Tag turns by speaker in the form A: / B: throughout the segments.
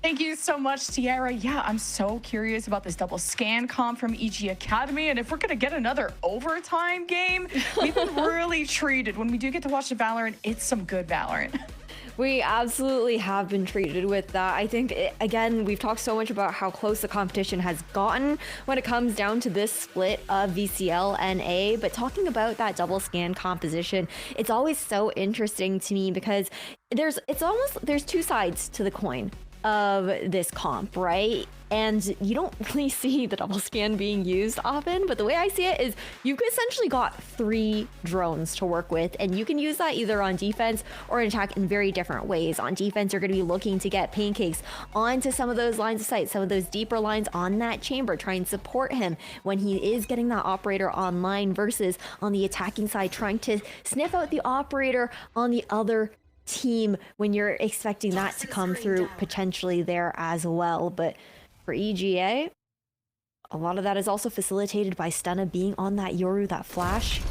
A: Thank you so much, Tiara. Yeah, I'm so curious about this double scan comp from EG Academy. And if we're going to get another overtime game, we've been really treated. When we do get to watch the Valorant, it's some good Valorant.
B: We absolutely have been treated with that. I think, again, we've talked so much about how close the competition has gotten when it comes down to this split of VCL and A, but talking about that double scan composition, it's always so interesting to me because there's two sides to the coin of this comp, right? And you don't really see the double scan being used often, but the way I see it is you've essentially got 3 drones to work with, and you can use that either on defense or in attack in very different ways. On defense, you're going to be looking to get Pancakes onto some of those lines of sight, some of those deeper lines on that chamber, try and support him when he is getting that operator online, versus on the attacking side, trying to sniff out the operator on the other team when you're expecting that to come through potentially there as well. But for EGA, a lot of that is also facilitated by Stunna being on that Yoru, that flash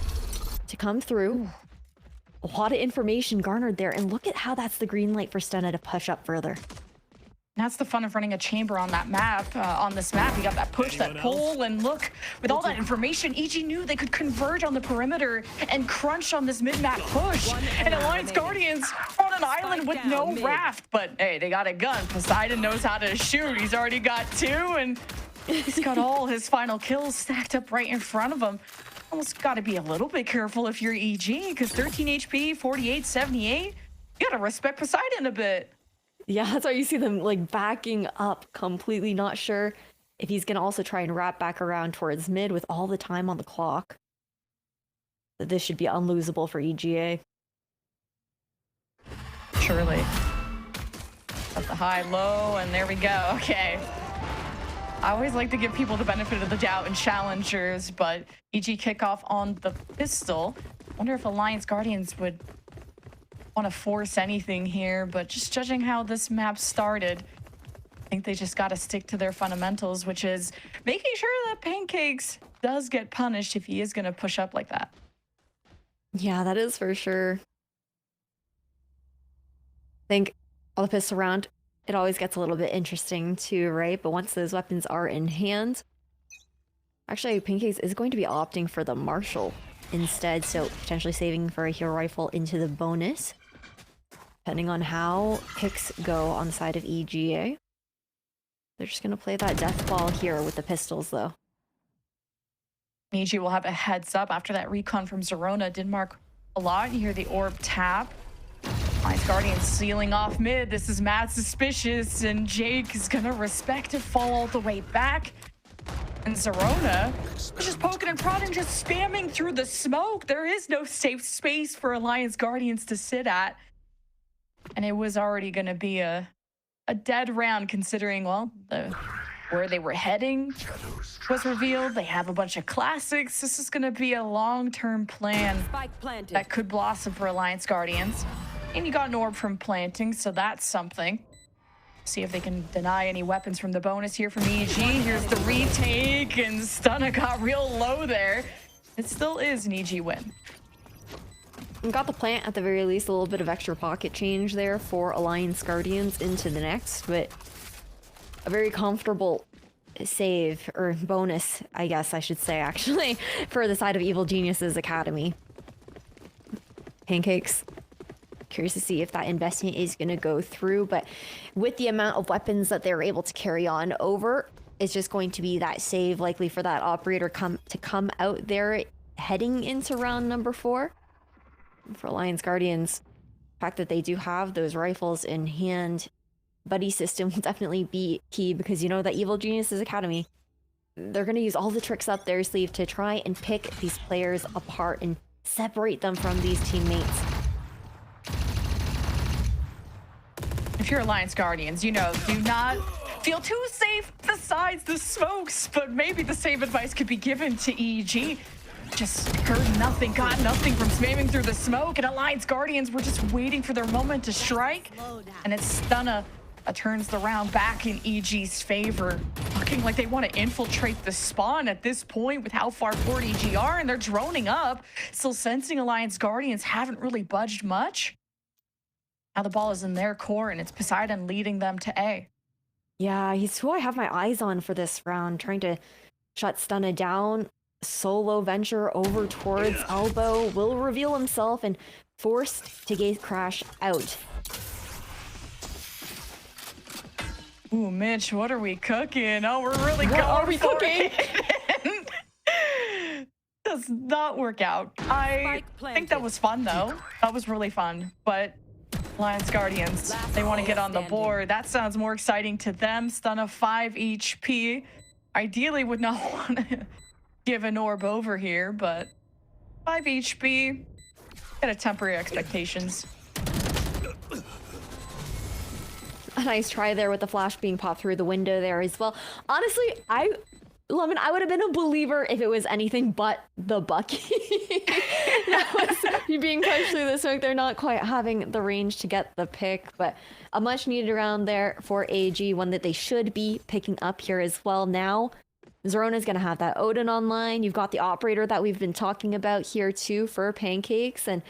B: to come through. A lot of information garnered there, and look at how that's the green light for Stunna to push up further.
A: That's the fun of running a chamber on that map. On this map, you got that push, that pull, and look, with all that information, EG knew they could converge on the perimeter and crunch on this mid-map push. And Alliance Guardians on an island with no raft, but hey, they got a gun. Poseidon knows how to shoot. He's already got 2, and he's got all his final kills stacked up right in front of him. Almost got to be a little bit careful if you're EG, because 13 HP, 48, 78, you got to respect Poseidon a bit.
B: Yeah, that's why you see them like backing up, completely not sure if he's going to also try and wrap back around towards mid with all the time on the clock. But this should be unlosable for EGA.
A: Surely. At the high, low, and there we go. Okay. I always like to give people the benefit of the doubt in challengers, but EG kickoff on the pistol. Wonder if Alliance Guardians would want to force anything here, but just judging how this map started, I think they just got to stick to their fundamentals, which is making sure that Pancakes does get punished if he is going to push up like that.
B: Yeah, that is for sure. I think all the pistols around, it always gets a little bit interesting too, right? But once those weapons are in hand, actually Pancakes is going to be opting for the Marshall instead, so potentially saving for a hero rifle into the bonus. Depending on how picks go on the side of EGA. They're just going to play that death ball here with the pistols, though.
A: EG will have a heads up after that recon from Zerona. Did mark a lot. You hear the orb tap. Alliance Guardian sealing off mid. This is mad suspicious, and Jake is going to respect it, fall all the way back. And Zerona is just poking and prodding, just spamming through the smoke. There is no safe space for Alliance Guardians to sit at. And it was already going to be a dead round, considering, well, where they were heading was revealed. They have a bunch of classics. This is going to be a long-term plan that could blossom for Alliance Guardians. And you got an orb from planting, so that's something. See if they can deny any weapons from the bonus here from EG. Here's the retake, and Stunna got real low there. It still is an EG win.
B: Got the plant at the very least, a little bit of extra pocket change there for Alliance Guardians into the next, but a very comfortable save, or bonus, I guess I should say, actually, for the side of Evil Genius's Academy. Pancakes. Curious to see if that investment is going to go through, but with the amount of weapons that they're able to carry on over, it's just going to be that save likely for that operator to come out there heading into round number 4. For Alliance Guardians, the fact that they do have those rifles in hand, buddy system will definitely be key, because you know that Evil Geniuses Academy, they're going to use all the tricks up their sleeve to try and pick these players apart and separate them from these teammates.
A: If you're Alliance Guardians, you know, do not feel too safe besides the smokes, but maybe the same advice could be given to EG. Just heard nothing, got nothing from spamming through the smoke, and Alliance Guardians were just waiting for their moment to strike, and it's Stunna turns the round back in EG's favor. Looking like they want to infiltrate the spawn at this point with how far forward EG are, and they're droning up, still sensing Alliance Guardians haven't really budged much. Now the ball is in their core, and it's Poseidon leading them to A.
B: Yeah, he's who I have my eyes on for this round, trying to shut Stunna down. Solo venture over towards elbow, will reveal himself and forced to gate crash out.
A: Ooh, Mitch, what are we cooking? Oh, we're really
B: What
A: going
B: are we
A: for
B: cooking?
A: it. Does not work out. I think that was fun though. That was really fun. But Alliance Guardians, they want to get on the board. That sounds more exciting to them. Stun of 5 HP. Ideally would not want to give an orb over here, but 5 HP. Gotta temper your expectations.
B: A nice try there with the flash being popped through the window there as well. Honestly, Lemon, I would have been a believer if it was anything but the Bucky. That was you being punched through the smoke. They're not quite having the range to get the pick, but a much needed round there for AG, one that they should be picking up here as well. Now, Zerona's going to have that Odin online. You've got the operator that we've been talking about here too for Pancakes, and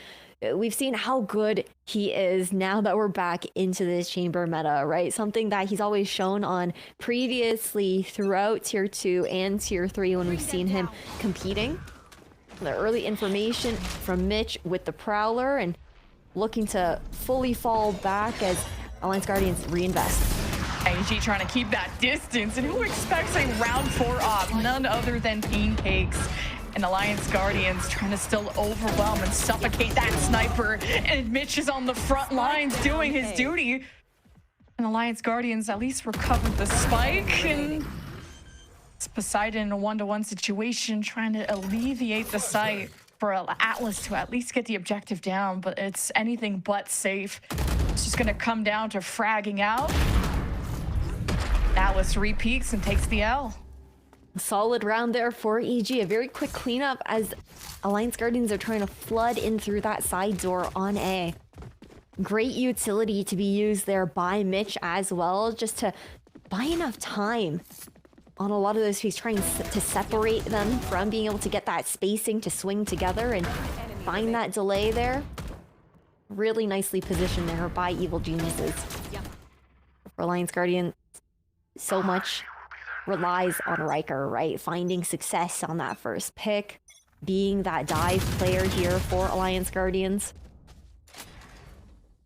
B: we've seen how good he is now that we're back into this chamber meta, right? Something that he's always shown on previously throughout tier 2 and tier 3 when we've seen him competing. The early information from Mitch with the Prowler and looking to fully fall back as Alliance Guardians reinvest.
A: AG trying to keep that distance, and who expects a round 4 op? None other than Pancakes. And Alliance Guardians trying to still overwhelm and suffocate that sniper. And Mitch is on the front lines doing his duty. And Alliance Guardians at least recovered the spike. And it's Poseidon in a 1-to-1 situation trying to alleviate the site for Atlas to at least get the objective down. But it's anything but safe. It's just going to come down to fragging out. Atlas repeats and takes the L.
B: A solid round there for EG. A very quick cleanup as Alliance Guardians are trying to flood in through that side door on A. Great utility to be used there by Mitch as well, just to buy enough time on a lot of those he's trying to separate them from being able to get that spacing to swing together and find that delay there. Really nicely positioned there by Evil Geniuses. For Alliance Guardian, so much relies on Riker, right? Finding success on that first pick, being that dive player here for Alliance Guardians.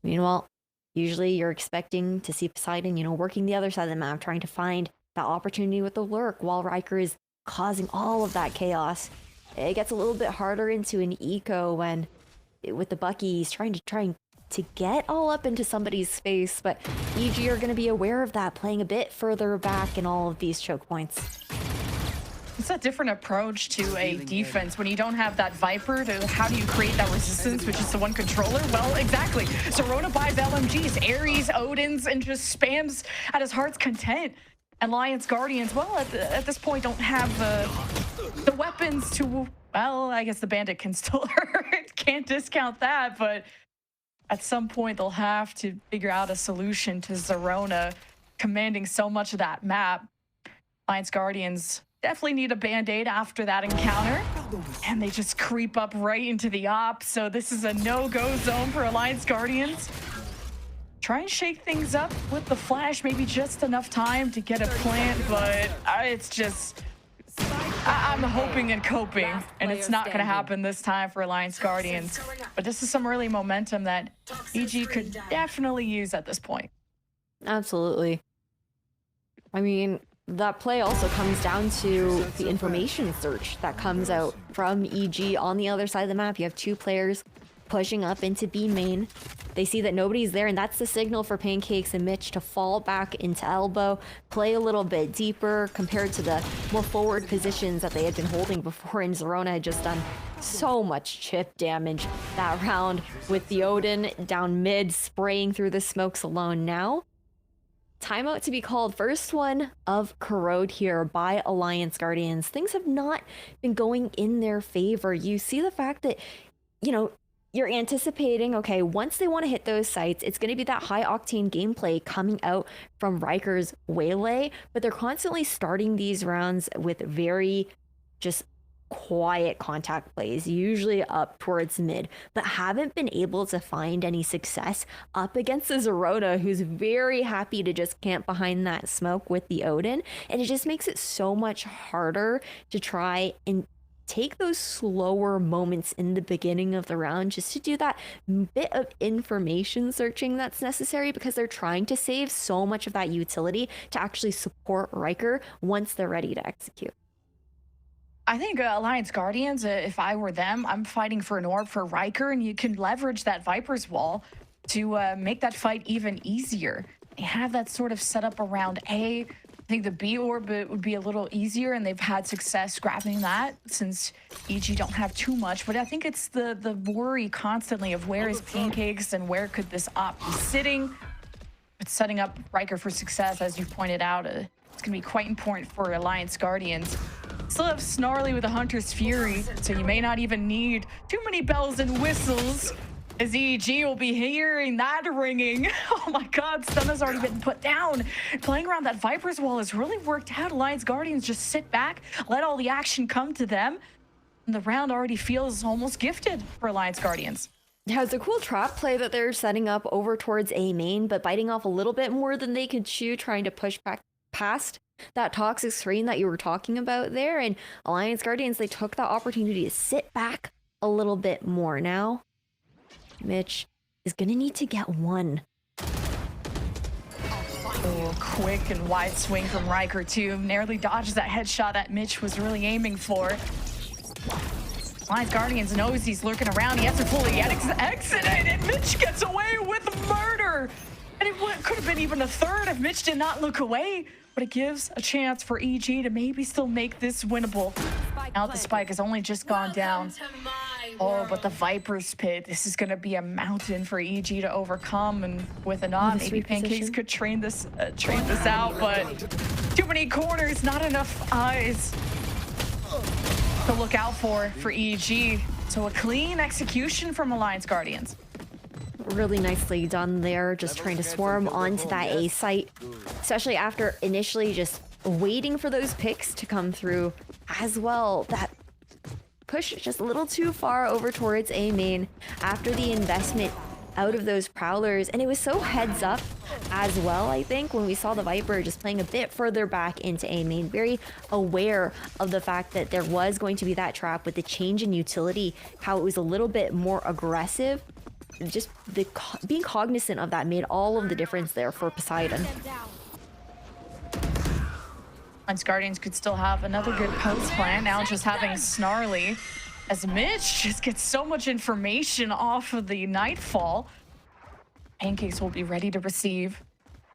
B: Meanwhile, usually you're expecting to see Poseidon, working the other side of the map, trying to find that opportunity with the lurk while Riker is causing all of that chaos. It gets a little bit harder into an eco when, with the Bucky, he's trying to get all up into somebody's space, but EG are going to be aware of that, playing a bit further back in all of these choke points.
A: It's a different approach to a defense when you don't have that Viper. How do you create that resistance, which is the one controller? Well, exactly. Zerona buys LMGs, Ares, Odins, and just spams at his heart's content. And Alliance Guardians, well, at this point, don't have the weapons to, well, I guess the Bandit can still hurt. Can't discount that, but at some point, they'll have to figure out a solution to Zerona commanding so much of that map. Alliance Guardians definitely need a band-aid after that encounter. And they just creep up right into the op. So this is a no-go zone for Alliance Guardians. Try and shake things up with the flash. Maybe just enough time to get a plant, but it's just... I'm hoping and coping, and it's not going to happen this time for Alliance Guardians. But this is some early momentum that EG could definitely use at this point.
B: Absolutely. I mean, that play also comes down to the information search that comes out from EG on the other side of the map. You have 2 players pushing up into B main. They see that nobody's there, and that's the signal for Pancakes and Mitch to fall back into elbow, play a little bit deeper compared to the more forward positions that they had been holding before, and Zerona had just done so much chip damage that round with the Odin down mid, spraying through the smokes alone. Now, timeout to be called. First one of Corrode here by Alliance Guardians. Things have not been going in their favor. You see the fact that, you're anticipating, okay, once they want to hit those sites, it's going to be that high-octane gameplay coming out from Riker's Waylay, but they're constantly starting these rounds with very just quiet contact plays, usually up towards mid, but haven't been able to find any success up against the Zerona, who's very happy to just camp behind that smoke with the Odin. And it just makes it so much harder to try and take those slower moments in the beginning of the round just to do that bit of information searching that's necessary, because they're trying to save so much of that utility to actually support Riker once they're ready to execute.
A: I think Alliance Guardians, if I were them, I'm fighting for an orb for Riker, and you can leverage that Viper's Wall to make that fight even easier. You have that sort of set up around A. I think the B orb would be a little easier, and they've had success grabbing that since EG don't have too much. But I think it's the worry constantly of where is Pancakes and where could this op be sitting. It's setting up Riker for success, as you pointed out. It's going to be quite important for Alliance Guardians. Still have Snarly with the Hunter's Fury, so you may not even need too many bells and whistles, as EG will be hearing that ringing. Oh my god, Stunna's already been put down. Playing around that Viper's Wall has really worked out. Alliance Guardians just sit back, let all the action come to them, and the round already feels almost gifted for Alliance Guardians.
B: Yeah, it's a cool trap play that they're setting up over towards A main, but biting off a little bit more than they could chew, trying to push back past that toxic screen that you were talking about there. And Alliance Guardians, they took that opportunity to sit back a little bit more. Now Mitch is gonna need to get one.
A: Oh, quick and wide swing from Riker too. Narrowly dodges that headshot that Mitch was really aiming for. Alliance Guardians knows he's lurking around. He hasn't fully exited, and Mitch gets away with murder. And it could have been even a third if Mitch did not look away. But it gives a chance for EG to maybe still make this winnable. Now the spike has only just gone down. Oh, but the Viper's Pit. This is going to be a mountain for EG to overcome. And with a nod, maybe Pancakes could train this out. But too many corners, not enough eyes to look out for EG. So a clean execution from Alliance Guardians.
B: Really nicely done there, just trying to swarm onto that A site, especially after initially just waiting for those picks to come through as well. That push just a little too far over towards A main after the investment out of those prowlers, and it was so heads up as well. I think when we saw the Viper just playing a bit further back into A main, very aware of the fact that there was going to be that trap with the change in utility, how it was a little bit more aggressive. Just being cognizant of that made all of the difference there for Poseidon.
A: Alliance Guardians could still have another good post plan, now just having Snarly, as Mitch just gets so much information off of the Nightfall. Pancakes will be ready to receive.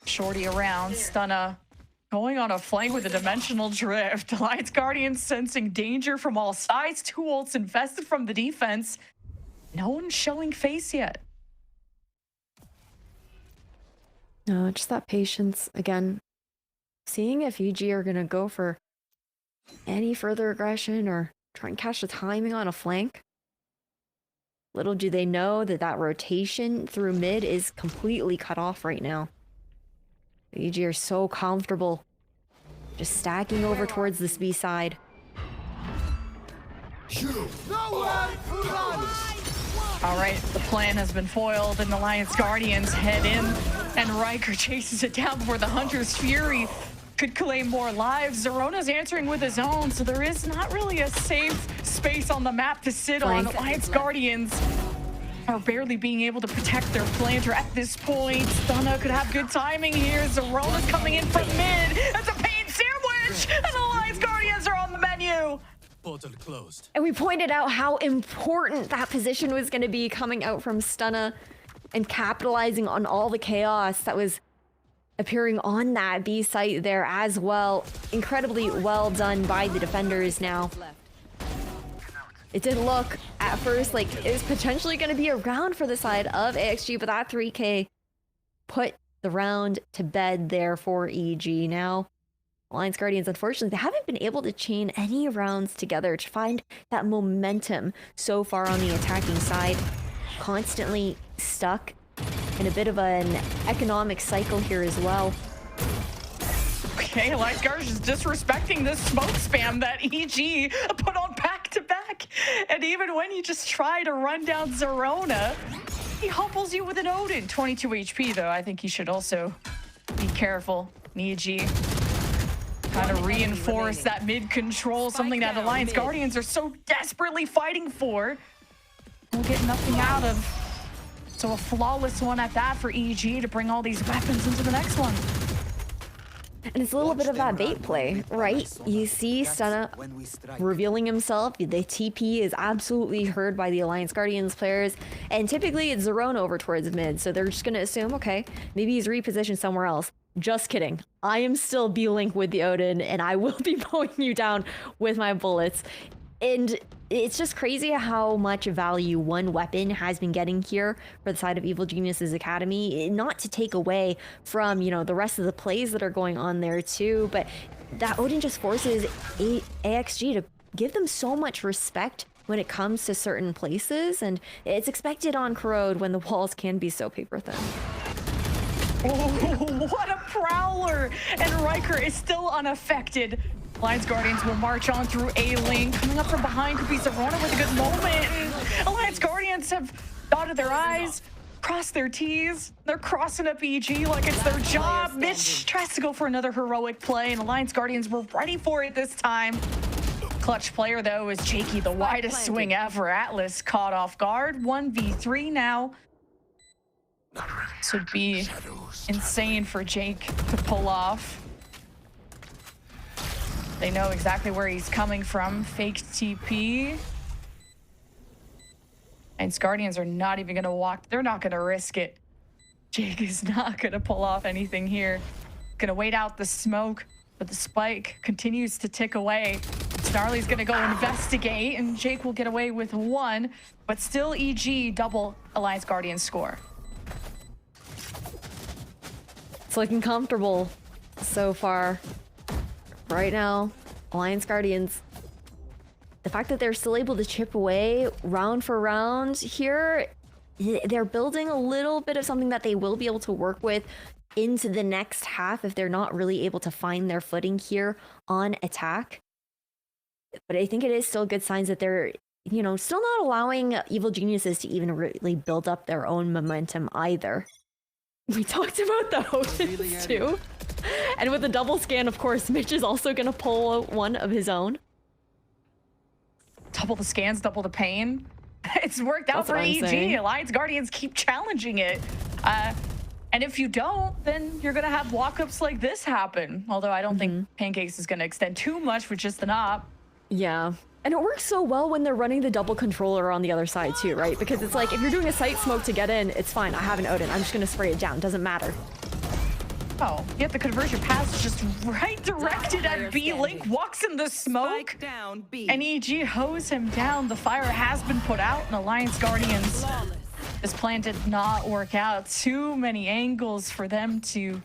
A: Shorty around, Stunna going on a flank with a dimensional drift. Alliance Guardians sensing danger from all sides, 2 ults invested from the defense. No one's showing face yet.
B: No, just that patience again. Seeing if EG are gonna go for any further aggression or try and catch the timing on a flank. Little do they know that that rotation through mid is completely cut off right now. EG are so comfortable just stacking over towards this B side.
A: All right, the plan has been foiled, and Alliance Guardians head in, and Riker chases it down before the Hunter's Fury could claim more lives. Zerona's answering with his own, so there is not really a safe space on the map to sit on. Alliance Guardians are barely being able to protect their planter at this point. Stunna could have good timing here. Zerona's coming in from mid. That's a pain sandwich, and Alliance Guardians are on the menu.
C: Portal closed.
B: And we pointed out how important that position was going to be coming out from Stunna and capitalizing on all the chaos that was appearing on that B site there as well. Incredibly well done by the defenders now. It did look at first like it was potentially going to be a round for the side of AxG, but that 3K put the round to bed there for EG. Now Alliance Guardians, unfortunately, they haven't been able to chain any rounds together to find that momentum so far on the attacking side. Constantly stuck in a bit of an economic cycle here as well.
A: Okay, Alliance Guardians is disrespecting this smoke spam that EG put on to back. And even when you just try to run down Zerona, he humbles you with an Odin. 22 HP, though. I think he should also be careful. AxG kind of reinforce that mid control, something that Alliance Guardians are so desperately fighting for. We'll get nothing out of. So a flawless one at that for AxG to bring all these weapons into the next one.
B: And it's a little bit of that bait play, right? You see Stunna revealing himself. The TP is absolutely heard by the Alliance Guardians players. And typically it's Zerona over towards mid. So they're just going to assume, okay, maybe he's repositioned somewhere else. Just kidding. I am still B-Link with the Odin, and I will be mowing you down with my bullets. And it's just crazy how much value one weapon has been getting here for the side of Evil Genius's Academy. Not to take away from, you know, the rest of the plays that are going on there too, but that Odin just forces AxG to give them so much respect when it comes to certain places, and it's expected on Corrode when the walls can be so paper thin.
A: Oh, what a prowler! And Riker is still unaffected. Alliance Guardians will march on through A-Link. Coming up from behind could be Zerona with a good moment. And Alliance Guardians have dotted their I's, crossed their T's. They're crossing up AxG like it's their job. Mitch tries to go for another heroic play, and Alliance Guardians were ready for it this time. Clutch player, though, is Jakey, the widest swing ever. Atlas caught off guard. 1v3 now. This would be insane for Jake to pull off. They know exactly where he's coming from. Fake TP. And Guardians are not even going to walk. They're not going to risk it. Jake is not going to pull off anything here. Going to wait out the smoke, but the spike continues to tick away. Snarly's going to go investigate, and Jake will get away with one, but still AxG double Alliance Guardians score.
B: It's looking comfortable so far. Right now, Alliance Guardians, the fact that they're still able to chip away round for round here, they're building a little bit of something that they will be able to work with into the next half if they're not really able to find their footing here on attack. But I think it is still good signs that they're, you know, still not allowing Evil Geniuses to even really build up their own momentum either. We talked about the Odins too. And with the double scan, of course, Mitch is also going to pull one of his own.
A: Double the scans, double the pain. It's worked out for AxG. Alliance Guardians keep challenging it. And if you don't, then you're going to have walk-ups like this happen. Although I don't think Pancakes is going to extend too much with just an op.
B: Yeah. And it works so well when they're running the double controller on the other side too, right? Because it's like, if you're doing a sight smoke to get in, it's fine. I have an Odin. I'm just going to spray it down. Doesn't matter.
A: Oh, yet the conversion pass is just right directed at B-Link, walks in the smoke, and AxG hose him down. The fire has been put out, and Alliance Guardians, this plan did not work out. Too many angles for them to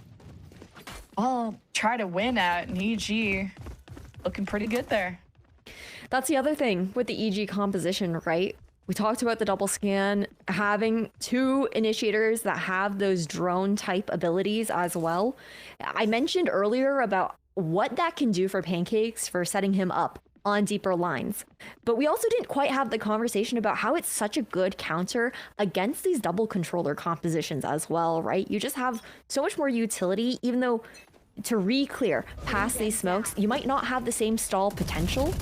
A: all try to win at, and AxG looking pretty good there.
B: That's the other thing with the AxG composition, right? We talked about the double scan, having two initiators that have those drone type abilities as well. I mentioned earlier about what that can do for Pancakes for setting him up on deeper lines. But we also didn't quite have the conversation about how it's such a good counter against these double controller compositions as well, right? You just have so much more utility, even though to re-clear past these smokes, you might not have the same stall potential.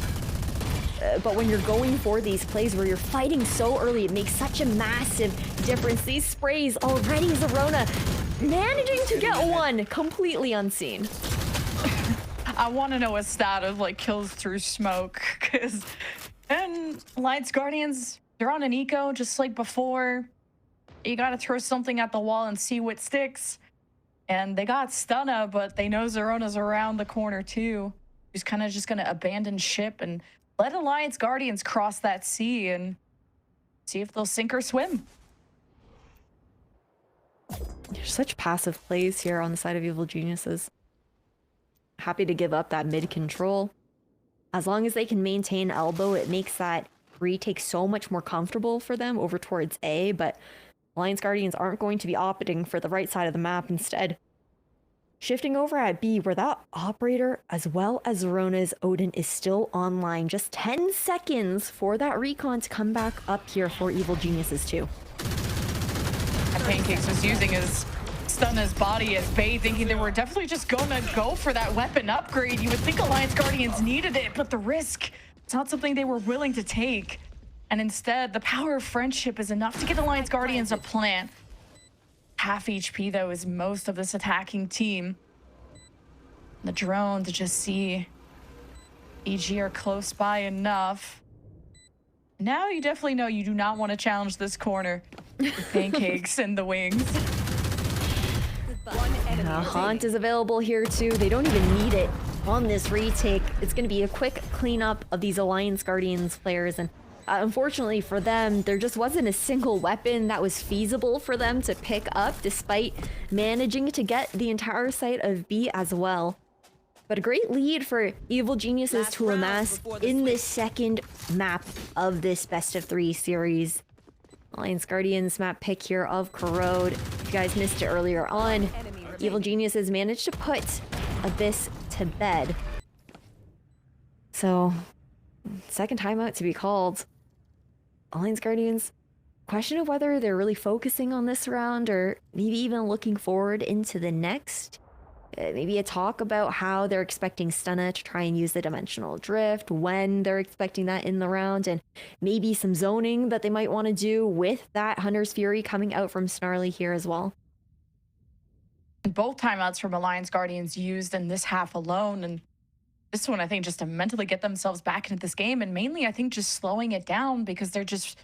B: But when you're going for these plays where you're fighting so early, it makes such a massive difference. These sprays already, Zerona managing to get one completely unseen.
A: I want to know a stat of like kills through smoke, because then Alliance Guardians, you're on an eco just like before. You got to throw something at the wall and see what sticks. And they got Stunna, but they know Zerona's around the corner too. He's kind of just going to abandon ship and let Alliance Guardians cross that sea and see if they'll sink or swim.
B: There's such passive plays here on the side of Evil Geniuses. Happy to give up that mid control. As long as they can maintain elbow, it makes that retake so much more comfortable for them over towards A, but Alliance Guardians aren't going to be opting for the right side of the map instead. Shifting over at B, where that operator as well as Zerona's Odin is still online. Just 10 seconds for that recon to come back up here for Evil Geniuses too.
A: And Pancakes was using his stun his body as bait, thinking they were definitely just gonna go for that weapon upgrade. You would think Alliance Guardians needed it, but the risk, it's not something they were willing to take. And instead, the power of friendship is enough to get Alliance Guardians a plant. Half HP, though, is most of this attacking team. The drone to just see EG are close by enough. Now you definitely know you do not want to challenge this corner with Pancakes in the wings.
B: Haunt is available here too. They don't even need it on this retake. It's going to be a quick cleanup of these Alliance Guardians players, and unfortunately for them, there just wasn't a single weapon that was feasible for them to pick up, despite managing to get the entire site of B as well. But a great lead for Evil Geniuses to amass in this second map of this best of 3 series. Alliance Guardians map pick here of Corrode. If you guys missed it earlier on, Evil Geniuses managed to put Abyss to bed. So, second timeout to be called. Alliance Guardians, question of whether they're really focusing on this round or maybe even looking forward into the next. Maybe a talk about how they're expecting Stunna to try and use the dimensional drift, when they're expecting that in the round, and maybe some zoning that they might want to do with that Hunter's Fury coming out from Snarly here as well.
A: Both timeouts from Alliance Guardians used in this half alone, and this one I think just to mentally get themselves back into this game, and mainly I think just slowing it down because they're just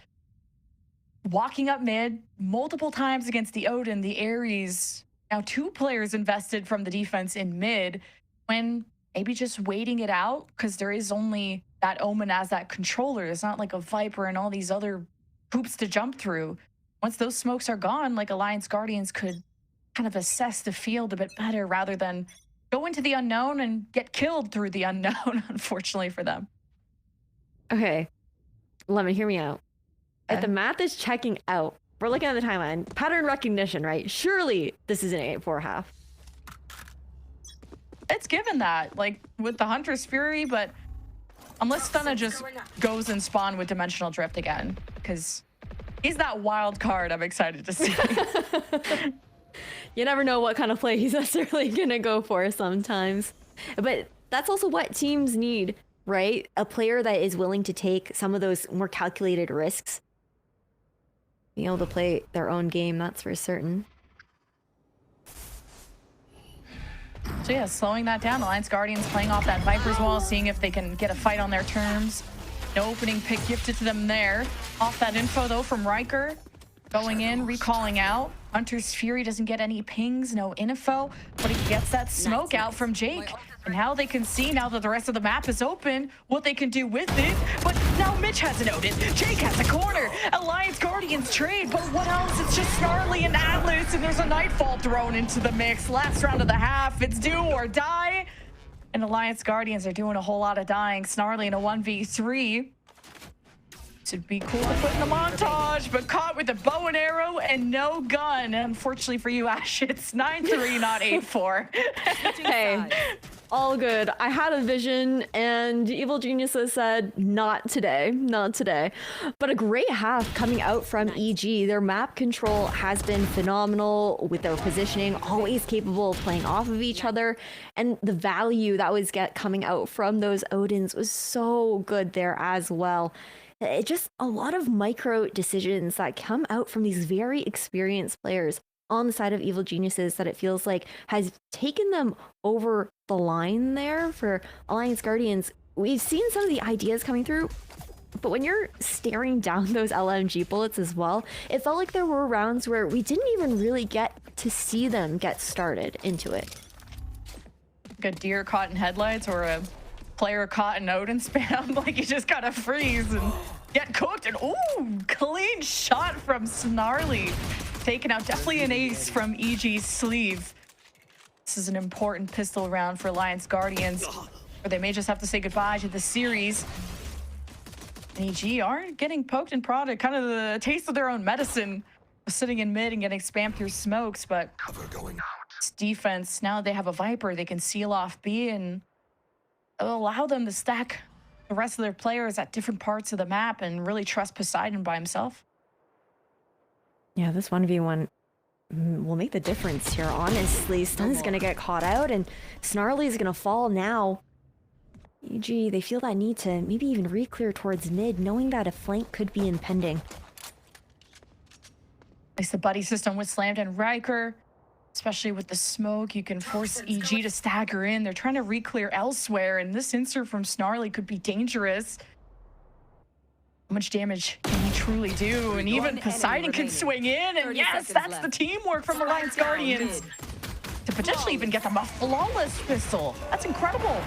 A: walking up mid multiple times against the Odin, the Ares. Now 2 players invested from the defense in mid, when maybe just waiting it out because there is only that Omen as that controller. It's not like a Viper and all these other hoops to jump through. Once those smokes are gone, like Alliance Guardians could kind of assess the field a bit better rather than go into the unknown and get killed through the unknown, unfortunately for them.
B: Okay, Lemon, hear me out. If the math is checking out, we're looking at the timeline. Pattern recognition, right? Surely this is an 8-4 half.
A: It's given that, like with the Hunter's Fury, but unless Stunna just goes and spawn with Dimensional Drift again, because he's that wild card I'm excited to see.
B: You never know what kind of play he's necessarily gonna go for sometimes. But that's also what teams need, right? A player that is willing to take some of those more calculated risks. Being able to play their own game, that's for certain.
A: So yeah, slowing that down. Alliance Guardians playing off that Viper's wall, seeing if they can get a fight on their terms. No opening pick gifted to them there. Off that info though from Riker. Going in, recalling out. Hunter's Fury doesn't get any pings, no info, but he gets that smoke out from Jake. And now they can see, now that the rest of the map is open, what they can do with it. But now Mitch has an Odin, Jake has a corner, Alliance Guardians trade, but what else? It's just Snarly and Atlas, and there's a Nightfall thrown into the mix. Last round of the half, it's do or die. And Alliance Guardians are doing a whole lot of dying. Snarly in a 1v3. It'd be cool to put in a montage, but caught with a bow and arrow and no gun. And unfortunately for you, Ash, it's 9-3, not 8-4.
B: Hey, all good. I had a vision and Evil Geniuses said, not today, not today. But a great half coming out from EG. Their map control has been phenomenal with their positioning, always capable of playing off of each other. And the value that was coming out from those Odins was so good there as well. It just a lot of micro decisions that come out from these very experienced players on the side of Evil Geniuses that it feels like has taken them over the line there for Alliance Guardians. We've seen some of the ideas coming through, but when you're staring down those LMG bullets as well, it felt like there were rounds where we didn't even really get to see them get started into it.
A: Like a deer caught in headlights or a player caught in Odin spam, like you just gotta freeze and get cooked. And ooh, clean shot from Snarly, taken out. Definitely an ace from EG's sleeve. This is an important pistol round for Alliance Guardians, or they may just have to say goodbye to the series. And EG aren't getting poked and prodded, kind of the taste of their own medicine, sitting in mid and getting spammed through smokes. But
C: cover going out.
A: It's defense, now they have a Viper, they can seal off B and it'll allow them to stack the rest of their players at different parts of the map and really trust Poseidon by himself.
B: Yeah, this 1v1 will make the difference here, honestly. Stun is going to get caught out, and Snarly is going to fall now. EG, they feel that need to maybe even re-clear towards mid, knowing that a flank could be impending.
A: At least the buddy system with Slammed and Riker, especially with the smoke, you can force EG to stagger in. They're trying to re-clear elsewhere, and this insert from Snarly could be dangerous. How much damage can he truly do? And even Poseidon can swing in, and yes, that's the teamwork from Alliance Guardians to potentially even get them a flawless pistol. That's incredible.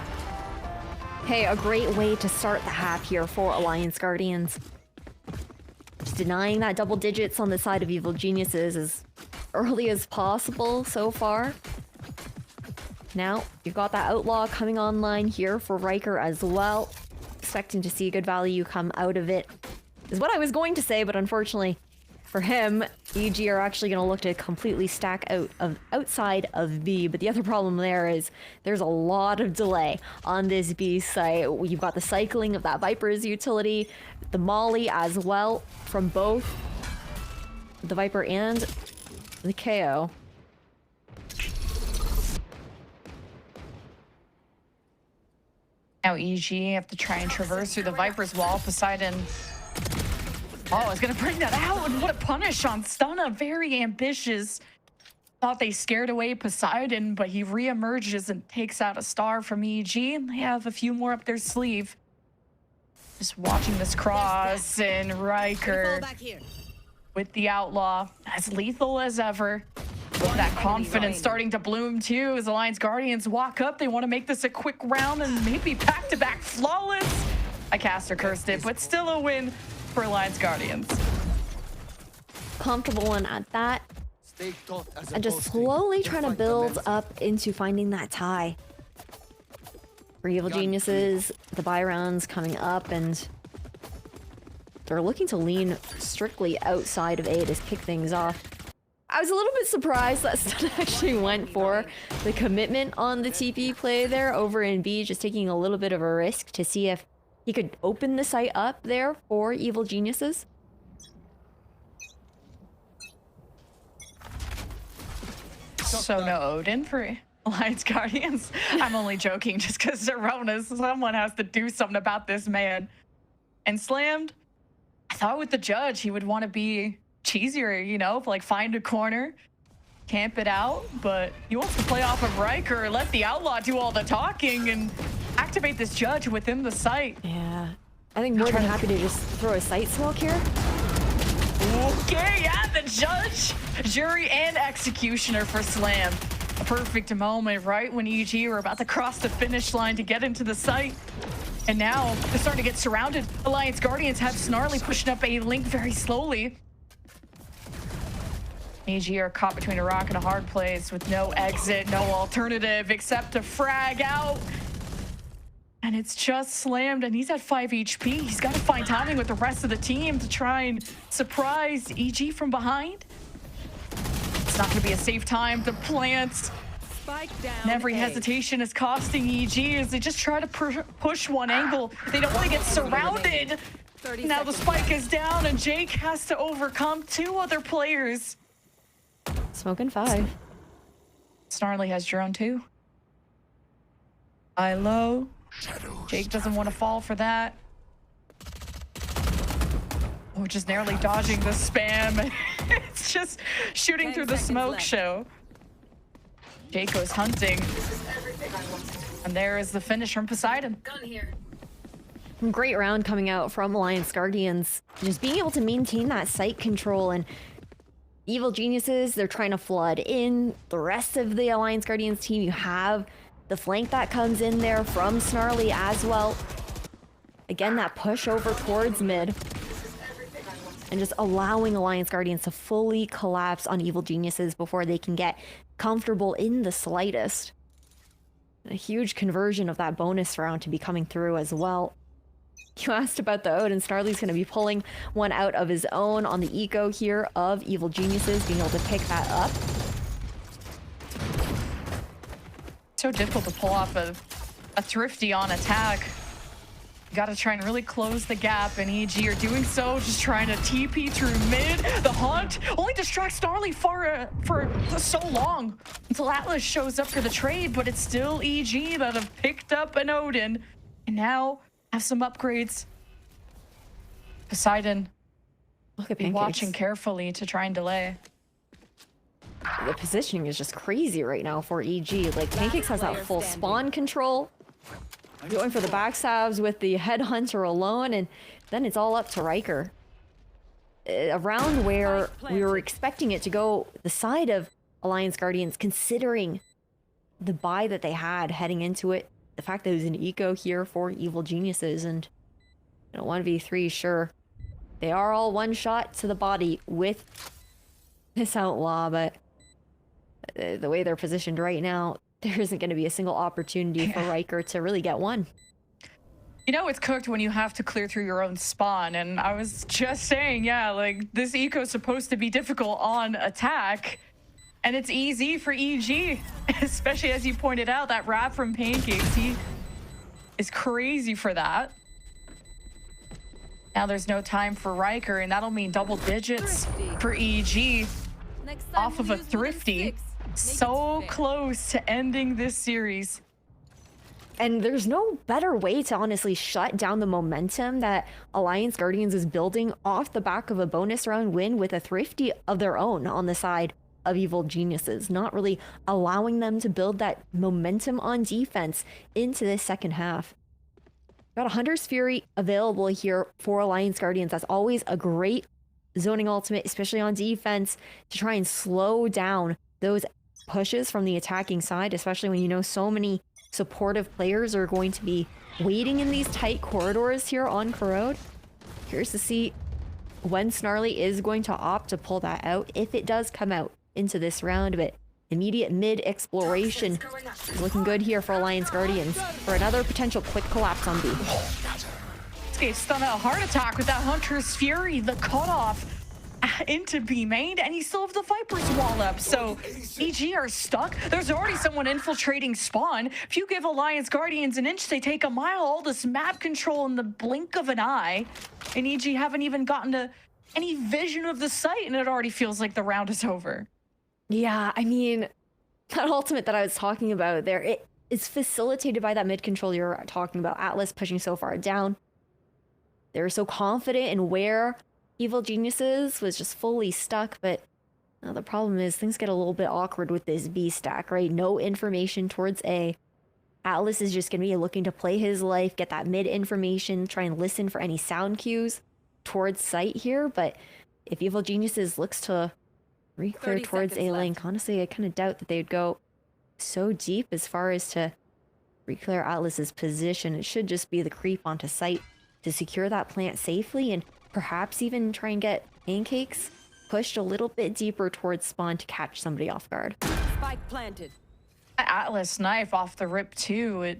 B: Hey, a great way to start the half here for Alliance Guardians. Just denying that double digits on the side of Evil Geniuses as early as possible so far. Now, you've got that Outlaw coming online here for Riker as well. Expecting to see good value come out of it is what I was going to say, but unfortunately for him, EG are actually going to look to completely stack outside of B. But the other problem there is there's a lot of delay on this B site. You've got the cycling of that Viper's utility, the Molly as well from both the Viper and the KO.
A: Now EG have to try and traverse through the Viper's wall. Poseidon, oh, is going to bring that out. And what a punish on Stunna. Very ambitious. Thought they scared away Poseidon, but he reemerges and takes out a star from EG. And they have a few more up their sleeve. Just watching this cross, and Riker with the Outlaw, as lethal as ever. With that confidence starting to bloom too as Alliance Guardians walk up. They want to make this a quick round and maybe back-to-back flawless. I caster cursed it, but still a win for Alliance Guardians.
B: Comfortable one at that. And just slowly trying to build up into finding that tie. For Evil Geniuses, the buy rounds coming up, and they're looking to lean strictly outside of A to kick things off. I was a little bit surprised that Stun actually went for the commitment on the TP play there over in B, just taking a little bit of a risk to see if he could open the site up there for Evil Geniuses.
A: So no Odin for Alliance Guardians. I'm only joking just because Zerona, someone has to do something about this man. And Slammed, I thought with the judge he would want to be cheesier, you know, like find a corner, camp it out, but he wants to play off of Riker, let the Outlaw do all the talking and activate this judge within the site.
B: Yeah, I think more than happy to just throw a site smoke here.
A: Okay, yeah, the judge, jury, and executioner for Slam. A perfect moment right when EG were about to cross the finish line to get into the site. And now they're starting to get surrounded. Alliance Guardians have Snarly pushing up a link very slowly. AG are caught between a rock and a hard place with no exit, no alternative except to frag out. And it's just Slammed, and he's at 5 HP. He's got to find timing with the rest of the team to try and surprise EG from behind. It's not going to be a safe time to plant. And every hesitation is costing EG as they just try to push one angle. They don't want to get surrounded. Now the spike is down, and Jake has to overcome two other players.
B: Smoking 5.
A: Snarly has drone too. High low. Jake doesn't want to fall for that. Oh, just narrowly dodging the spam. It's just shooting through the smoke show. Jake goes hunting. And there is the finish from Poseidon.
B: Great round coming out from Alliance Guardians. Just being able to maintain that site control, and Evil Geniuses, they're trying to flood in. The rest of the Alliance Guardians team, you have the flank that comes in there from Snarly as well. Again, that push over towards mid. And just allowing Alliance Guardians to fully collapse on Evil Geniuses before they can get comfortable in the slightest. And a huge conversion of that bonus round to be coming through as well. You asked about the Odin. Snarly's going to be pulling one out of his own on the eco here of Evil Geniuses, being able to pick that up.
A: so difficult to pull off a thrifty on attack. You gotta try and really close the gap, and AxG are doing so, just trying to TP through mid. The hunt only distracts Snarly for so long until Atlas shows up for the trade, but it's still AxG that have picked up an Odin and now have some upgrades. Poseidon,
B: Look at
A: be
B: Pancakes.
A: watching carefully to try and delay.
B: The positioning is just crazy right now for AxG. Like, Pancakes has that full spawn control. Going for the backstabs with the headhunter alone, and then it's all up to Riker. A round where we were expecting it to go the side of Alliance Guardians, considering the buy that they had heading into it. The fact that it was an eco here for Evil Geniuses, and 1v3, sure. They are all one shot to the body with this outlaw, but the way they're positioned right now, there isn't going to be a single opportunity for Riker to really get one.
A: You know it's cooked when you have to clear through your own spawn, and I was just saying, yeah, like, this eco's supposed to be difficult on attack, and it's easy for AxG, especially as you pointed out, that wrap from Pancakes, he is crazy for that. Now there's no time for Riker, and that'll mean double digits for AxG off of a thrifty. So close to ending this series.
B: And there's no better way to honestly shut down the momentum that Alliance Guardians is building off the back of a bonus round win with a thrifty of their own on the side of Evil Geniuses, not really allowing them to build that momentum on defense into this second half. Got a Hunter's Fury available here for Alliance Guardians. That's always a great zoning ultimate, especially on defense, to try and slow down those pushes from the attacking side, especially when you know so many supportive players are going to be waiting in these tight corridors here on Corrode. Curious to see when Snarly is going to opt to pull that out, if it does come out into this round. But immediate mid exploration is looking good here for Alliance Guardians for another potential quick collapse on B.
A: This gave Stun a heart attack with that Hunter's Fury, the cutoff into B main, and he still have the Viper's wall up, so AxG are stuck. There's already someone infiltrating spawn. If you give Alliance Guardians an inch, they take a mile. All this map control in the blink of an eye, and AxG haven't even gotten to any vision of the site, and it already feels like the round is over.
B: Yeah, I mean, that ultimate that I was talking about there, it is facilitated by that mid control you're talking about. Atlas pushing so far down. They're so confident in where Evil Geniuses was just fully stuck, but the problem is things get a little bit awkward with this B stack, right? No information towards A. Atlas is just going to be looking to play his life, get that mid information, try and listen for any sound cues towards site here, but if Evil Geniuses looks to re-clear towards A link, honestly, I kind of doubt that they'd go so deep as far as to re-clear Atlas's position. It should just be the creep onto site to secure that plant safely, and perhaps even try and get Pancakes pushed a little bit deeper towards spawn to catch somebody off guard.
C: Spike planted.
A: Atlas knife off the rip too. It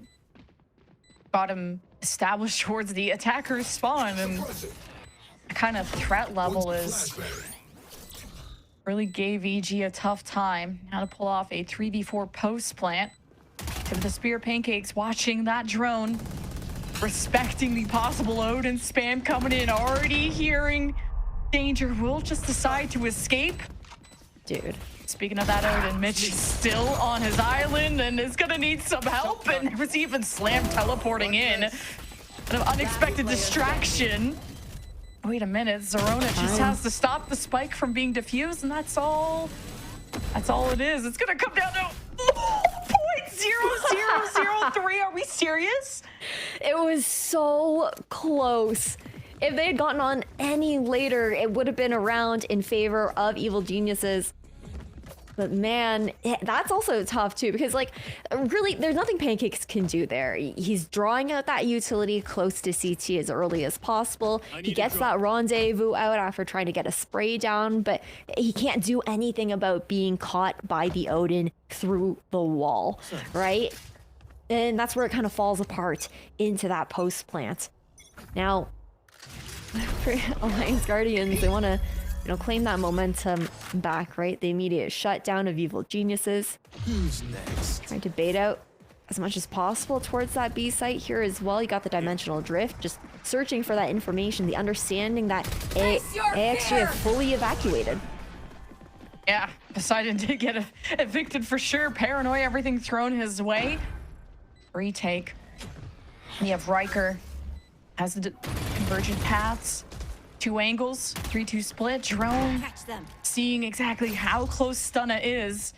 A: got him established towards the attacker's spawn, and the kind of threat level is really gave AxG a tough time. Now to pull off a 3v4 post plant. Tip of the spear, Pancakes watching that drone, respecting the possible Odin spam coming in, already hearing danger, will just decide to escape.
B: Dude.
A: Speaking of that Odin, Mitch is still on his island and is gonna need some help, and there was even Slam teleporting in. An unexpected distraction. Wait a minute, Zerona just has to stop the spike from being diffused, and that's all it is. It's gonna come down to 0.0003. Are we serious?
B: It was so close. If they had gotten on any later, it would have been a round in favor of Evil Geniuses. But man, that's also tough too, because like, really, there's nothing Pancakes can do there. He's drawing out that utility close to CT as early as possible. He gets that rendezvous out after trying to get a spray down, but he can't do anything about being caught by the Odin through the wall, right? And that's where it kind of falls apart into that post plant. Now, for Alliance Guardians, they want to claim that momentum back, right? The immediate shutdown of Evil Geniuses.
D: Who's next?
B: Trying to bait out as much as possible towards that B site here as well. You got the dimensional drift, just searching for that information, the understanding that AxG have fully evacuated.
A: Yeah, Poseidon did get evicted for sure. Paranoia, everything thrown his way. Retake. And you have Riker. Has the convergent paths. 2 angles, 3-2 split. Drone seeing exactly how close Stunna is.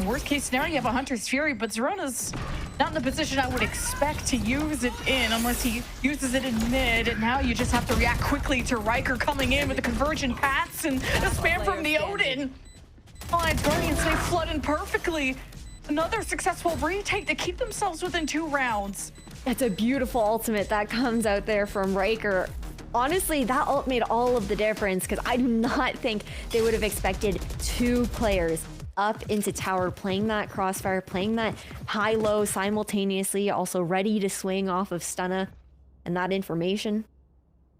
A: Worst case scenario, you have a Hunter's Fury, but Zerona's not in the position I would expect to use it in unless he uses it in mid. And now you just have to react quickly to Riker coming in with the convergent paths and the spam from the Odin. Alliance Guardians, they flood in perfectly. Another successful retake to keep themselves within 2 rounds.
B: It's a beautiful ultimate that comes out there from Riker. Honestly, that ult made all of the difference because I do not think they would have expected 2 players up into tower playing that crossfire, playing that high-low simultaneously, also ready to swing off of Stunna and that information.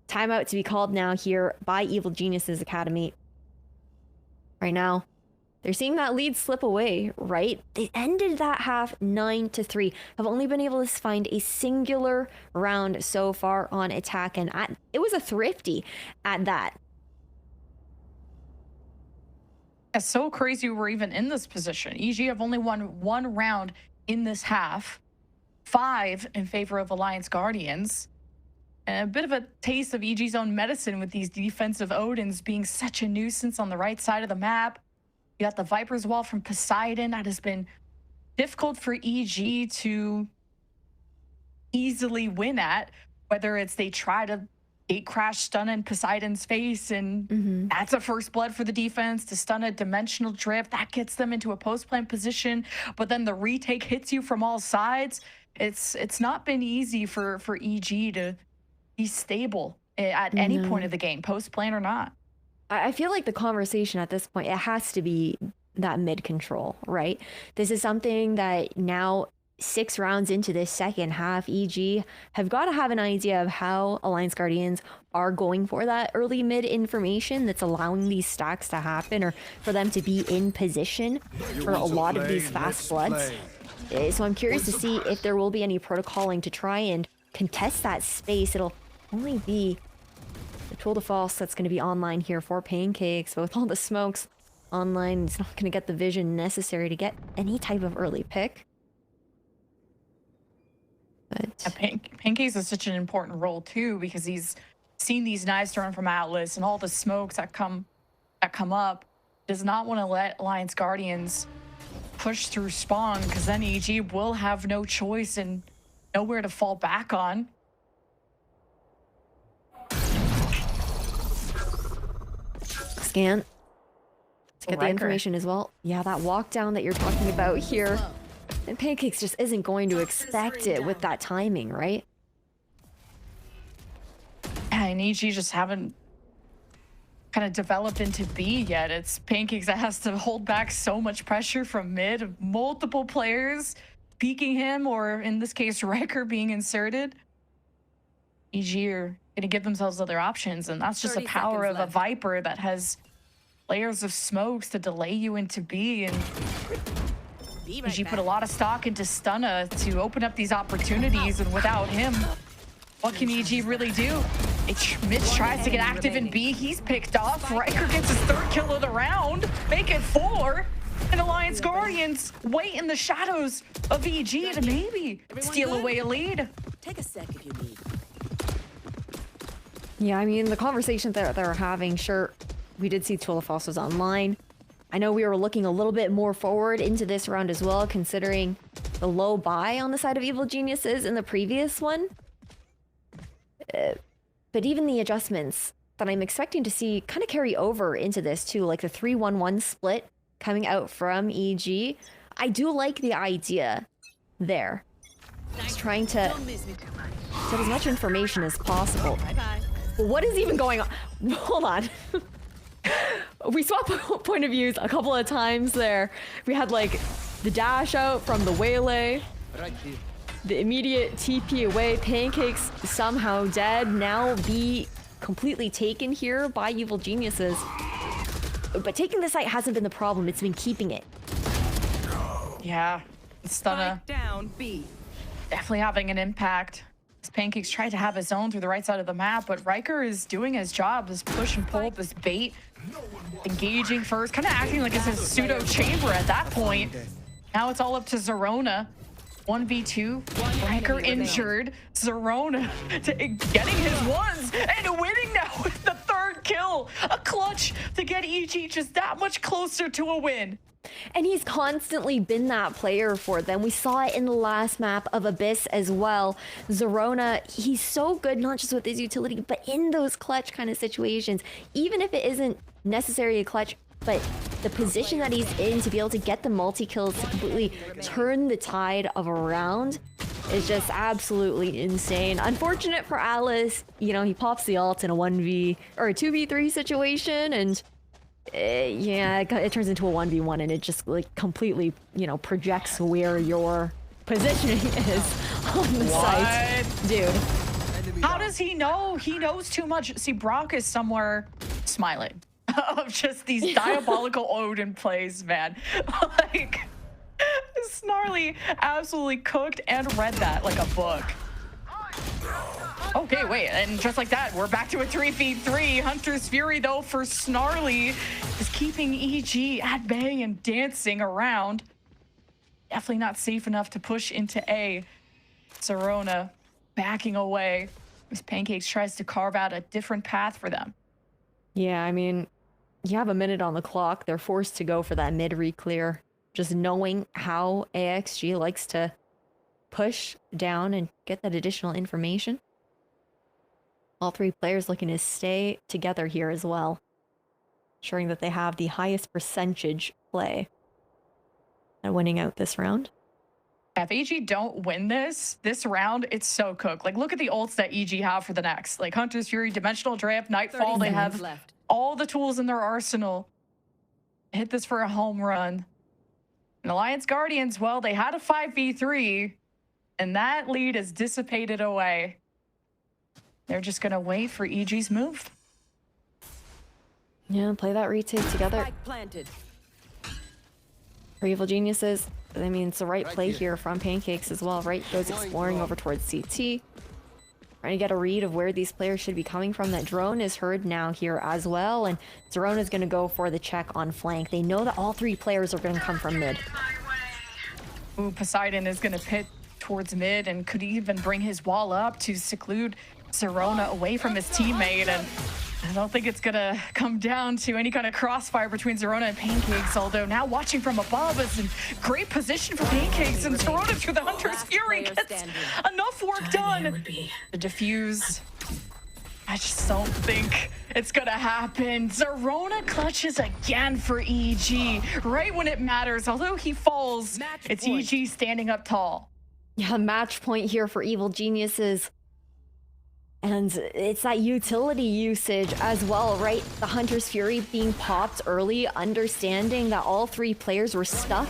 B: Timeout to be called now here by Evil Geniuses Academy. Right now, they're seeing that lead slip away, right? They ended that half 9-3. Have only been able to find a singular round so far on attack, and it was a thrifty at that.
A: It's so crazy we're even in this position. EG have only won 1 round in this half, 5 in favor of Alliance Guardians. And a bit of a taste of EG's own medicine with these defensive Odins being such a nuisance on the right side of the map. You got the Viper's Wall from Poseidon that has been difficult for EG to easily win at, whether it's they try to gate crash stun in Poseidon's face and that's a first blood for the defense to stun a dimensional drift that gets them into a post plant position, but then the retake hits you from all sides. It's not been easy for EG to be stable at any point of the game, post plant or not.
B: I feel like the conversation at this point, it has to be that mid control, right? This is something that now 6 rounds into this second half, EG have got to have an idea of how Alliance Guardians are going for that early mid information that's allowing these stacks to happen or for them to be in position for a lot of these fast floods. So I'm curious to see if there will be any protocoling to try and contest that space. It'll only be the tool de force that's going to be online here for Pancakes, but with all the smokes online, it's not going to get the vision necessary to get any type of early pick. But
A: Pancakes is such an important role too because he's seen these knives thrown from Atlas and all the smokes that come up. Does not want to let Alliance Guardians push through spawn because then EG will have no choice and nowhere to fall back on.
B: Scan. Let's get the information as well. Yeah, that walk down that you're talking about here. And Pancakes just isn't going to expect it with that timing, right?
A: Yeah, and EG just haven't kind of developed into B yet. It's Pancakes that has to hold back so much pressure from mid, multiple players peeking him, or in this case, Riker being inserted. EG are gonna give themselves other options, and that's just the power of a Viper that has layers of smokes to delay you into B, and EG put a lot of stock into Stunna to open up these opportunities, and without him, what can EG really do? Mitch tries to get active in B, he's picked off. Riker gets his 3rd kill of the round, make it 4, and Alliance Guardians wait in the shadows of EG to maybe steal away a lead.
C: Take a sec if you need.
B: Yeah, I mean, the conversation that they're having, sure, we did see Tuolifos was online. I know we were looking a little bit more forward into this round as well, considering the low buy on the side of Evil Geniuses in the previous one. But even the adjustments that I'm expecting to see kind of carry over into this too, like the 3-1-1 split coming out from EG. I do like the idea there. Just trying to get as much information as possible. But what is even going on? Hold on. We swapped point of views a couple of times there. We had like the dash out from the waylay, the immediate TP away. Pancakes somehow dead, now be completely taken here by Evil Geniuses. But taking the site hasn't been the problem, it's been keeping it.
A: Yeah, Stunna
C: Spike down B.
A: definitely having an impact. As Pancakes tried to have his own through the right side of the map, but Riker is doing his job, this push and pull, this bait, engaging first, kind of acting like it's a pseudo chamber at that point. Now it's all up to Zerona. 1v2, Riker injured, Zerona getting his ones and winning now with the third kill. A clutch to get EG just that much closer to a win.
B: And he's constantly been that player for them. We saw it in the last map of Abyss as well. Zerona, he's so good, not just with his utility, but in those clutch kind of situations. Even if it isn't necessarily a clutch, but the position that he's in to be able to get the multi-kills to completely turn the tide of a round is just absolutely insane. Unfortunate for Alice, you know, he pops the ult in a 1v or a 2v3 situation, and yeah, it turns into a 1v1, and it just like completely, you know, projects where your positioning is on the site. Dude.
A: How does he know? He knows too much. See, Brock is somewhere smiling of just these diabolical Odin plays, man. Like, Snarly absolutely cooked and read that like a book. Okay, wait, and just like that, we're back to a 3v3. Hunter's Fury, though, for Snarly is keeping EG at bay and dancing around. Definitely not safe enough to push into A. Zerona backing away as Pancakes tries to carve out a different path for them.
B: Yeah, I mean, you have a minute on the clock. They're forced to go for that mid re-clear. Just knowing how AxG likes to push down and get that additional information. All three players looking to stay together here as well, ensuring that they have the highest percentage play at winning out this round.
A: If EG don't win this round, it's so cooked. Like, look at the ults that EG have for the next. Like, Hunter's Fury, Dimensional Drift, Nightfall, they have all the tools in their arsenal. Hit this for a home run. And Alliance Guardians, well, they had a 5v3, and that lead is dissipated away. They're just going to wait for EG's move.
B: Yeah, play that retake together. For Evil Geniuses, I mean, it's the right play here from Pancakes as well, right? Goes exploring over towards CT. Trying to get a read of where these players should be coming from. That drone is heard now here as well, and Zerona is going to go for the check on flank. They know that all three players are going to come from mid.
A: Ooh, Poseidon is going to pit towards mid and could even bring his wall up to seclude Zerona away from his teammate, and I don't think it's gonna come down to any kind of crossfire between Zerona and Pancakes, although now watching from above is in great position for Pancakes, and Zerona through the Hunter's Fury gets enough work done to defuse. I just don't think it's gonna happen. Zerona clutches again for EG right when it matters. Although he falls, it's EG standing up tall.
B: Yeah, match point here for Evil Geniuses. And it's that utility usage as well, right? The Hunter's Fury being popped early, understanding that all three players were stuck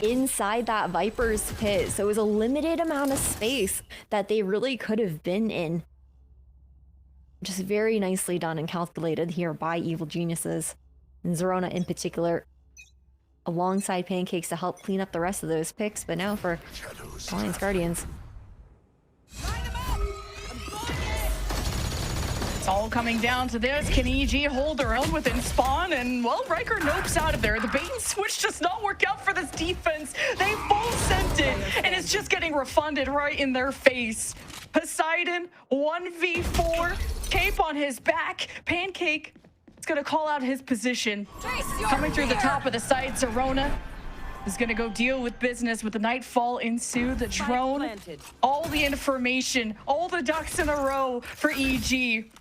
B: inside that Viper's pit. So it was a limited amount of space that they really could have been in. Just very nicely done and calculated here by Evil Geniuses. And Zerona in particular, alongside Pancakes to help clean up the rest of those picks. But now for Alliance Guardians.
A: It's all coming down to this. Can EG hold their own within spawn? And, well, Riker nopes out of there. The bait and switch does not work out for this defense. They full sent it, and it's just getting refunded right in their face. Poseidon, 1v4, cape on his back. Pancake is going to call out his position. Coming through the top of the site, Zerona is going to go deal with business with the Nightfall ensue, the drone, all the information, all the ducks in a row for EG.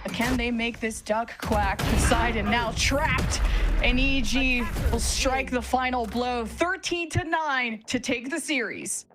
A: But can they make this duck quack? Poseidon now trapped, and EG will strike the final blow, 13-9 to take the series.